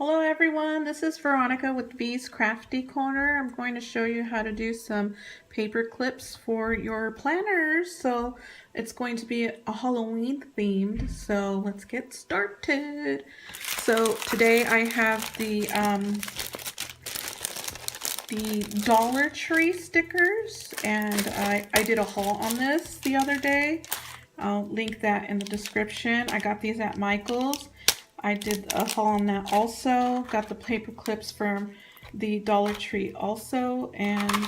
Hello everyone, this is Veronica with V's Crafty Corner. I'm going to show you how to do some paper clips for your planners. So it's going to be a Halloween themed, so let's get started. So today I have the Dollar Tree stickers, and I did a haul on this the other day. I'll link that in the description. I got these at Michael's. I did a haul on that also. Got the paper clips from the Dollar Tree also, and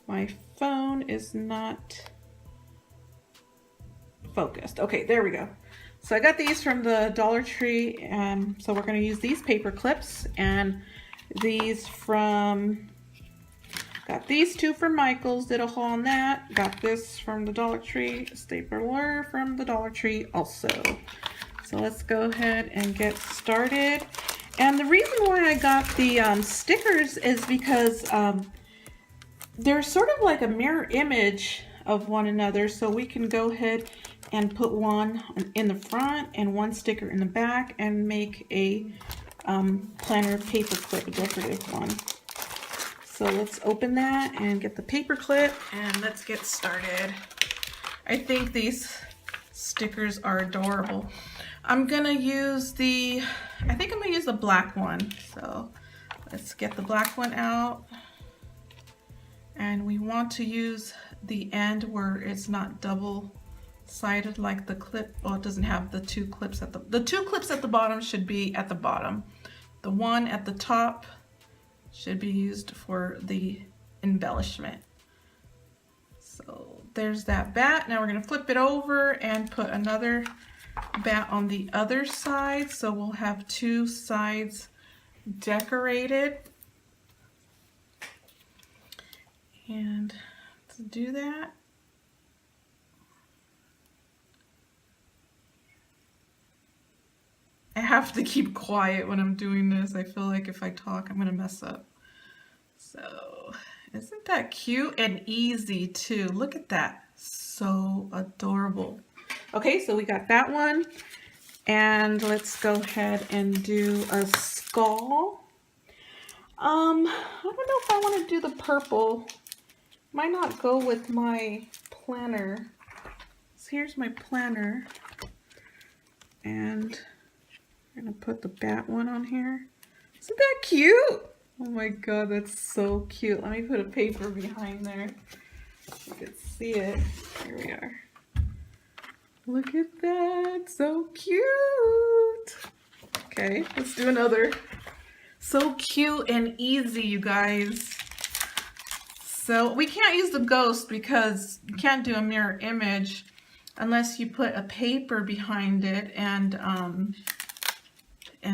my phone is not focused. Okay, there we go. So I got these from the Dollar Tree, and so we're going to use these paper clips, and these from, got these two from Michael's, did a haul on that. Got this from the Dollar Tree, stapler from the Dollar Tree also. So let's go ahead and get started. And the reason why I got the stickers is because they're sort of like a mirror image of one another. So we can go ahead and put one in the front and one sticker in the back and make a planner paper clip, a decorative one. So let's open that and get the paper clip and let's get started. I think these stickers are adorable. I'm gonna use the, I think I'm gonna use the black one. So let's get the black one out. And we want to use the end where it's not double-sided like the clip. Well, it doesn't have the two clips at the two clips at the bottom should be at the bottom. The one at the top should be used for the embellishment. So there's that bat. Now we're gonna flip it over and put another bat on the other side, so we'll have two sides decorated. And to do that, I have to keep quiet when I'm doing this. I feel like if I talk, I'm gonna mess up. So isn't that cute and easy too? Look at that, so adorable. Okay, so we got that one, and let's go ahead and do a skull. I don't know if I want to do the purple. Might not go with my planner. So here's my planner, and I'm gonna put the bat one on here. Isn't that cute? Oh my god, that's so cute. Let me put a paper behind there so you can see it. Here we are. Look at that, so cute. Okay, let's do another. So cute and easy, you guys. So we can't use the ghost because you can't do a mirror image unless you put a paper behind it and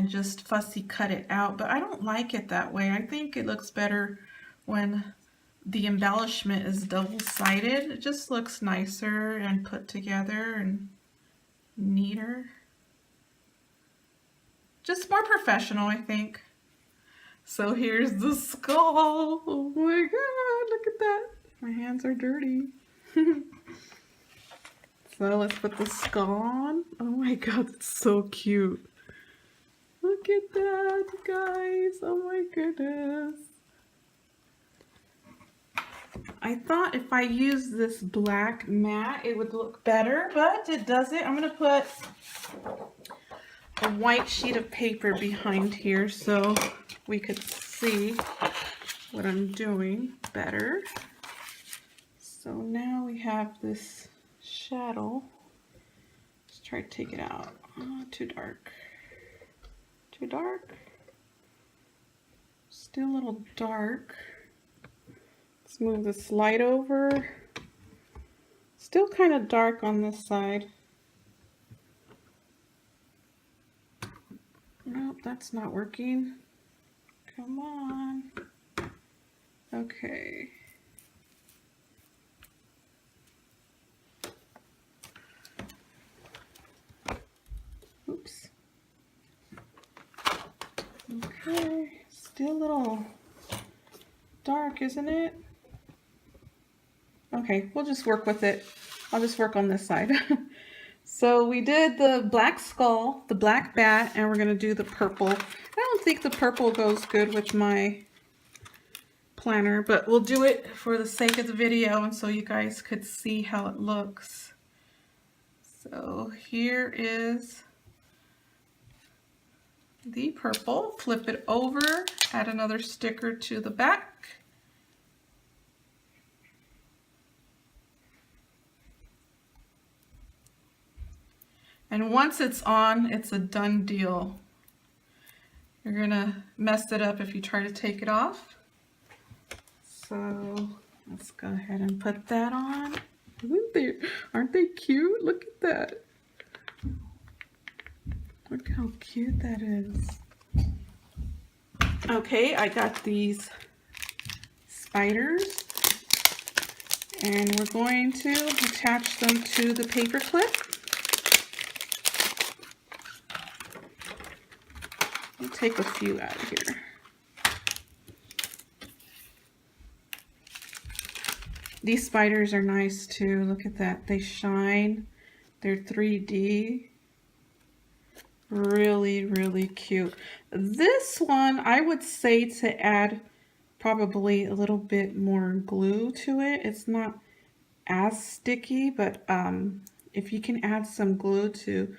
just fussy cut it out. But I don't like it that way. I think it looks better when the embellishment is double-sided. It just looks nicer and put together and neater. Just more professional, I think. So here's the skull. Oh my god, look at that. My hands are dirty. So let's put the skull on. Oh my god, it's so cute. Look at that, guys. Oh my goodness. I thought if I use this black mat, it would look better, but it doesn't. I'm gonna put a white sheet of paper behind here so we could see what I'm doing better. So now we have this shadow. Let's try to take it out. Oh, too dark. Too dark. Still a little dark. Let's move this light over. Still kind of dark on this side. Nope, that's not working. Come on. Okay. Oops. Okay, still a little dark, isn't it? Okay, we'll just work with it. I'll just work on this side. So we did the black skull, the black bat, and we're going to do the purple. don't think the purple goes good with my planner, but we'll do it for the sake of the video and so you guys could see how it looks. So here is the purple. Flip it over, add another sticker to the back. And once it's on, it's a done deal. You're gonna mess it up if you try to take it off. So let's go ahead and put that on. Aren't they cute? Look at that. Look how cute that is. Okay, I got these spiders and we're going to attach them to the paper clip. I'll take a few out of here. These spiders are nice too. Look at that. They shine. They're 3D. Really, really cute. This one, I would say to add probably a little bit more glue to it. It's not as sticky, but if you can add some glue to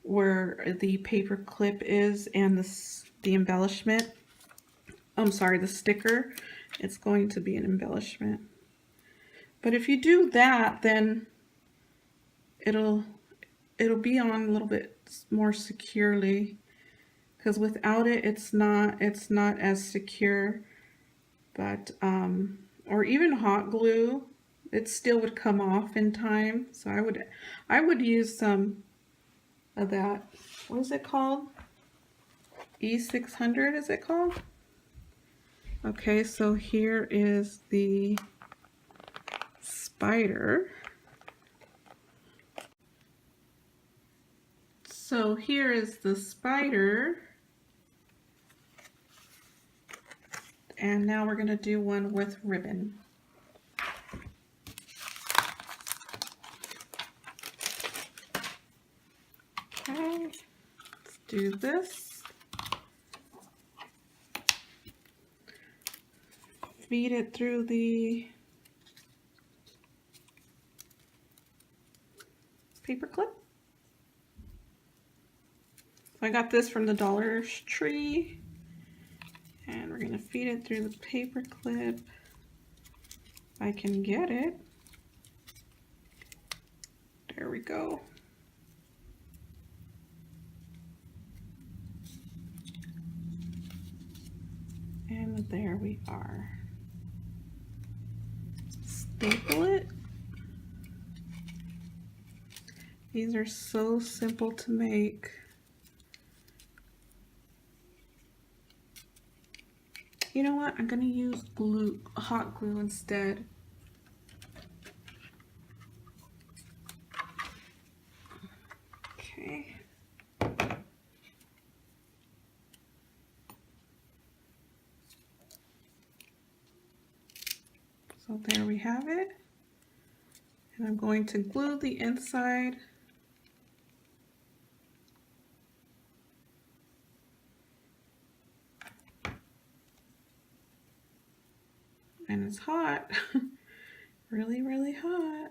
where the paper clip is and the embellishment, I'm sorry, the sticker, it's going to be an embellishment. But if you do that, then it'll be on a little bit more securely, because without it, it's not as secure. But or even hot glue, it still would come off in time. So I would use some of that. What is it called? E600 is it called? Okay, so here is the spider. So here is the spider. And now we're going to do one with ribbon. Okay, let's do this. Feed it through the paper clip. So I got this from the Dollar Tree. And we're going to feed it through the paper clip. If I can get it. There we go. And there we are. Staple it. These are so simple to make. You know what? I'm going to use glue, hot glue instead. Okay. So there we have it. And I'm going to glue the inside. And it's hot. Really, really hot.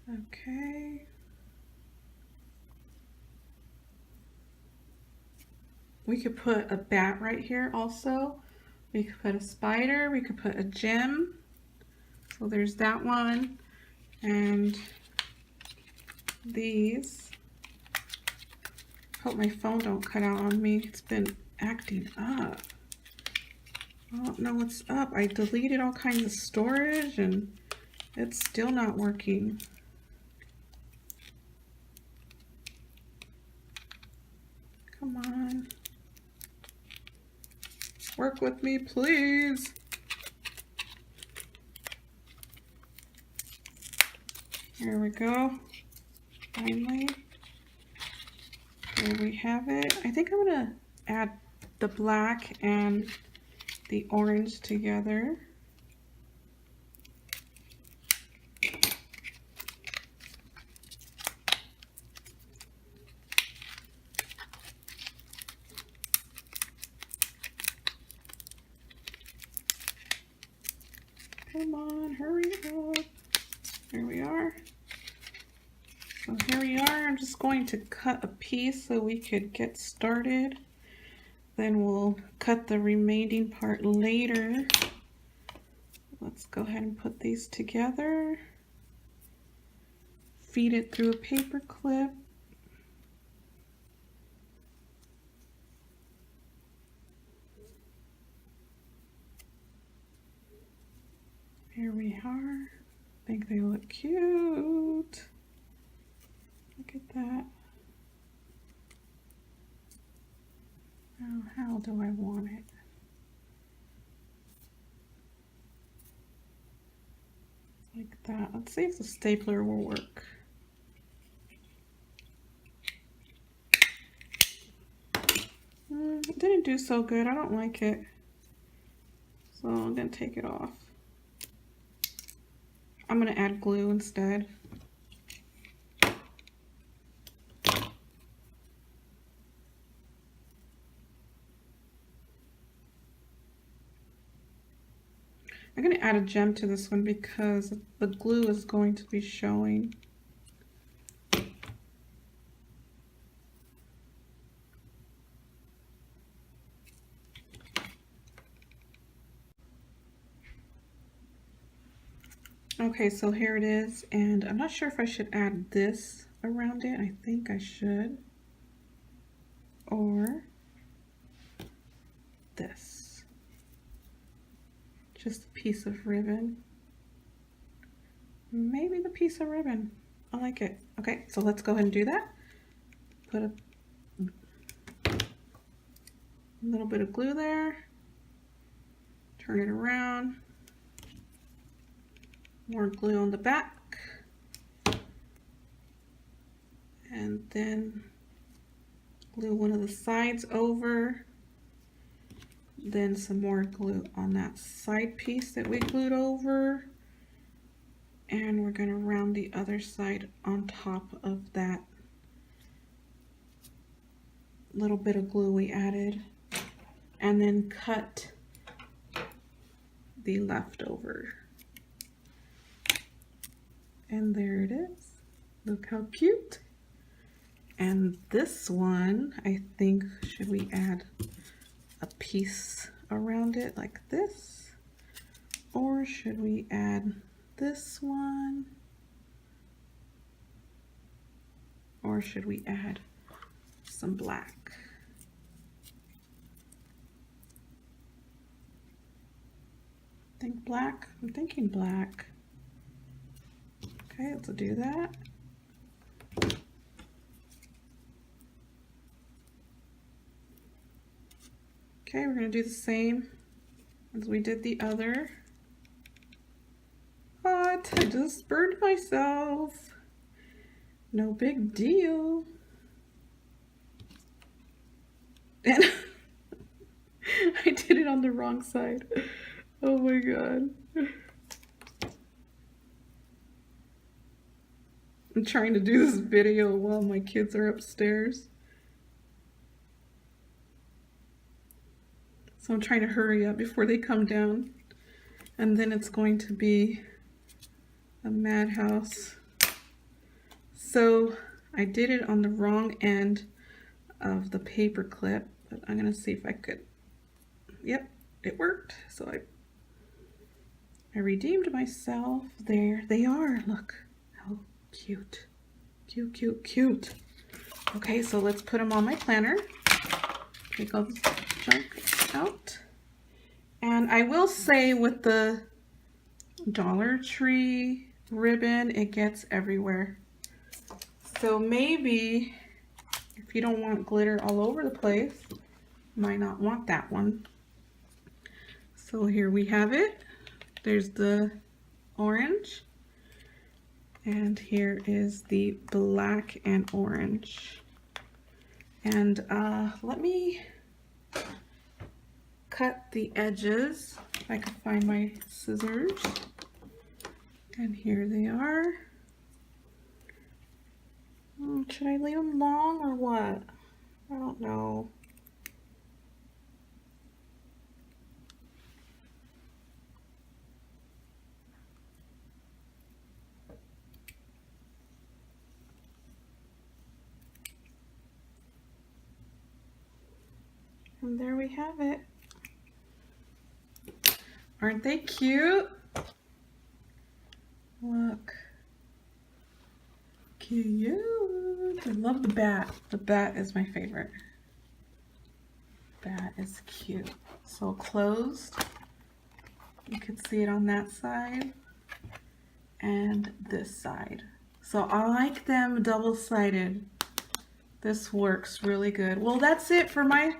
Okay. We could put a bat right here also. We could put a spider. We could put a gem. So there's that one. And these. Hope my phone don't cut out on me. It's been acting up. I don't know what's up. I deleted all kinds of storage and it's still not working. Come on. Work with me, please. There we go. Finally. There we have it. I think I'm going to add the black and the orange together. Come on, hurry up. Here we are. So here we are. I'm just going to cut a piece so we could get started. Then we'll cut the remaining part later. Let's go ahead and put these together. Feed it through a paper clip. Here we are. I think they look cute. Look at that. Now, how do I want it? Like that. Let's see if the stapler will work. It didn't do so good. I don't like it. So I'm going to take it off. I'm going to add glue instead. I'm going to add a gem to this one because the glue is going to be showing. Okay, so here it is, and I'm not sure if I should add this around it. I think I should. Or this. Just a piece of ribbon. Maybe the piece of ribbon. I like it. Okay, so let's go ahead and do that. Put a little bit of glue there. Turn it around. More glue on the back. And then glue one of the sides over. Then some more glue on that side piece that we glued over. And we're going to round the other side on top of that little bit of glue we added. And then cut the leftover. And there it is. Look how cute. And this one, I think, should we add a piece around it like this? Or should we add this one? Or should we add some black? Think black? I'm thinking black. Okay, let's do that. Okay, we're going to do the same as we did the other. What? I just burned myself. No big deal. And I did it on the wrong side. Oh my god. I'm trying to do this video while my kids are upstairs. So I'm trying to hurry up before they come down. And then it's going to be a madhouse. So I did it on the wrong end of the paper clip, but I'm gonna see if I could. Yep, it worked. So I redeemed myself. There they are. Look how cute. Cute, cute, cute. Okay, so let's put them on my planner. Take all the junk out. And I will say with the Dollar Tree ribbon, it gets everywhere. So maybe if you don't want glitter all over the place, you might not want that one. So here we have it. There's the orange. And here is the black and orange. And let me cut the edges if I can find my scissors. And here they are. Should I leave them long or what? I don't know. And there we have it. Aren't they cute? Look. Cute. I love the bat. The bat is my favorite. Bat is cute. So closed. You can see it on that side and this side. So I like them double-sided. This works really good. Well, that's it for my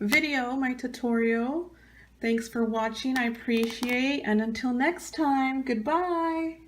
video, my tutorial. Thanks for watching. I appreciate, and until next time, goodbye.